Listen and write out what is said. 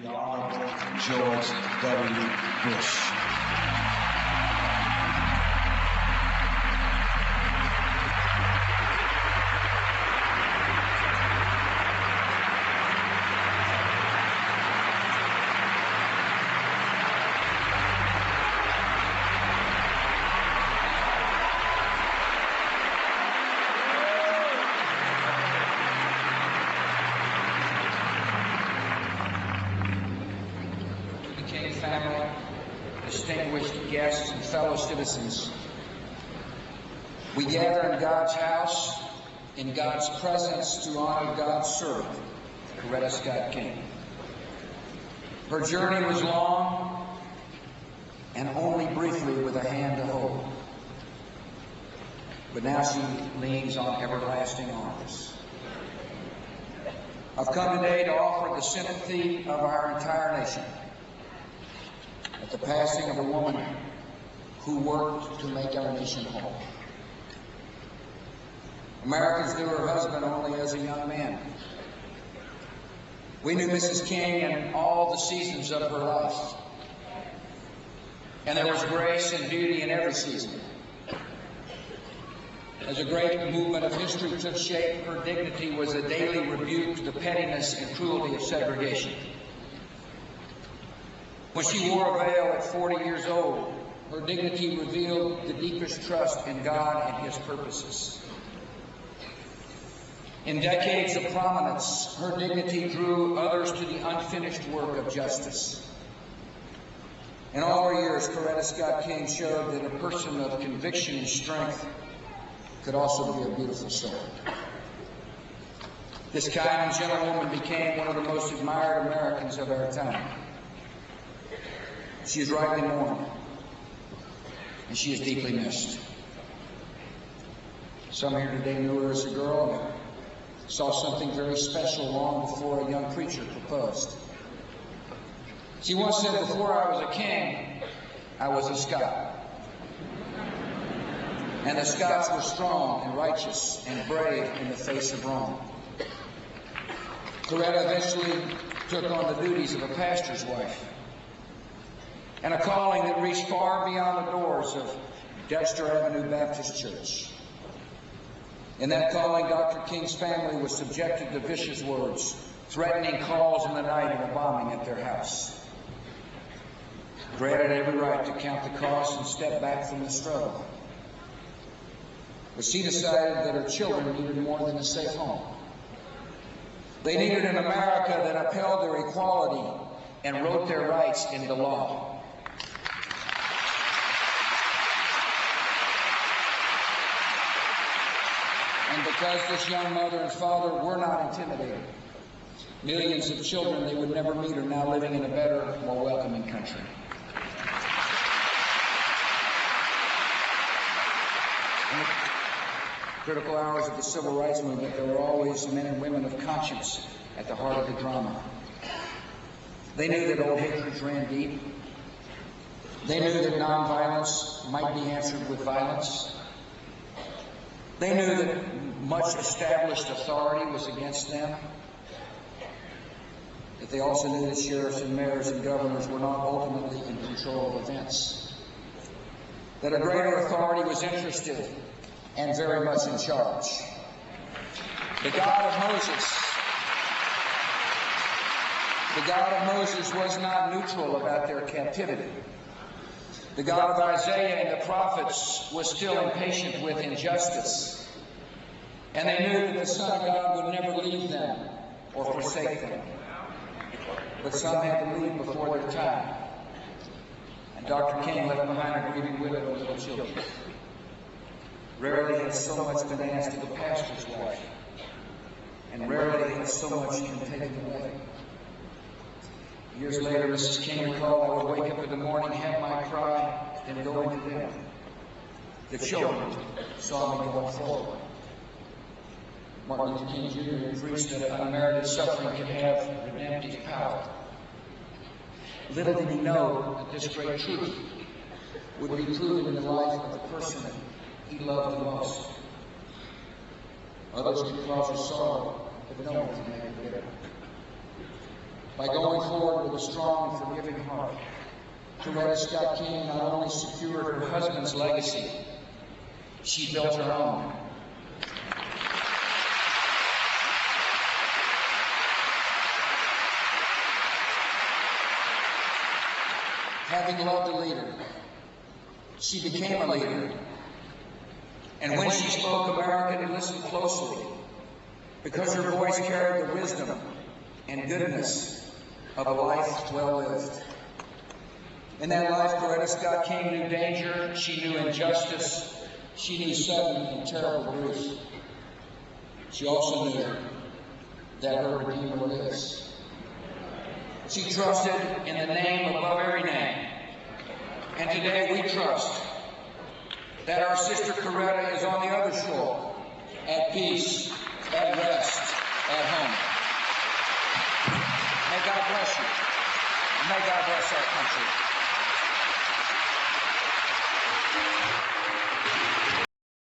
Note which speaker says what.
Speaker 1: The Honorable George W. Bush.
Speaker 2: Family, distinguished guests, and fellow citizens, we gather in God's house, in God's presence, to honor God's servant, Coretta Scott King. Her journey was long and only briefly with a hand to hold, but now she leans on everlasting arms. I've come today to offer the sympathy of our entire nation at the passing of a woman who worked to make our nation whole. Americans knew her husband only as a young man. We knew Mrs. King in all the seasons of her life. And there was grace and beauty in every season. As a great movement of history took shape, her dignity was a daily rebuke to the pettiness and cruelty of segregation. When she wore a veil at 40 years old, her dignity revealed the deepest trust in God and His purposes. In decades of prominence, her dignity drew others to the unfinished work of justice. In all her years, Coretta Scott King showed that a person of conviction and strength could also be a beautiful soul. This kind and gentlewoman became one of the most admired Americans of our time. She is rightly mourned, and she is deeply missed. Some here today knew her as a girl and saw something very special long before a young preacher proposed. She once said, "Before I was a king, I was a Scot." And the Scots were strong and righteous and brave in the face of wrong. Coretta eventually took on the duties of a pastor's wife, and a calling that reached far beyond the doors of Dexter Avenue Baptist Church. In that calling, Dr. King's family was subjected to vicious words, threatening calls in the night and a bombing at their house. Coretta had every right to count the costs and step back from the struggle. But she decided that her children needed more than a safe home. They needed an America that upheld their equality and wrote their rights into law. And because this young mother and father were not intimidated, millions of children they would never meet are now living in a better, more welcoming country. In the critical hours of the civil rights movement, there were always men and women of conscience at the heart of the drama. They knew that old hatreds ran deep. They knew that nonviolence might be answered with violence. They knew that much established authority was against them. But they also knew that sheriffs and mayors and governors were not ultimately in control of events. That a greater authority was interested and very much in charge. The God of Moses was not neutral about their captivity. The God of Isaiah and the prophets was still impatient with injustice. And they knew that the Son of God would never leave them or forsake them. But some had to leave before their time. And Dr. King left behind a grieving widow and little children. Rarely has so much been asked of the pastor's wife, and rarely has so much been taken away. Years later, Mrs. King recalled, "I would wake up in the morning, have my cry, then go into bed. The children saw me going forward." Martin Luther King Jr. preached that unmerited suffering can have redemptive power. Little did he know that this great truth would be proven in the life of the person he loved the most. Others could cause us sorrow, but no one can make it bitter. By going forward with a strong and forgiving heart, Coretta Scott King not only secured her husband's legacy, she built her own. Having loved a leader, she became a leader. And when she spoke, America listened closely, because her voice carried the wisdom and goodness of a life well lived. In that life, Coretta Scott King knew danger, she knew injustice, she knew sudden and terrible grief. She also knew that her Redeemer lives. She trusted in the name above every name. And today we trust that our sister Coretta is on the other shore, at peace, at rest, at home. May God bless you. May God bless our country.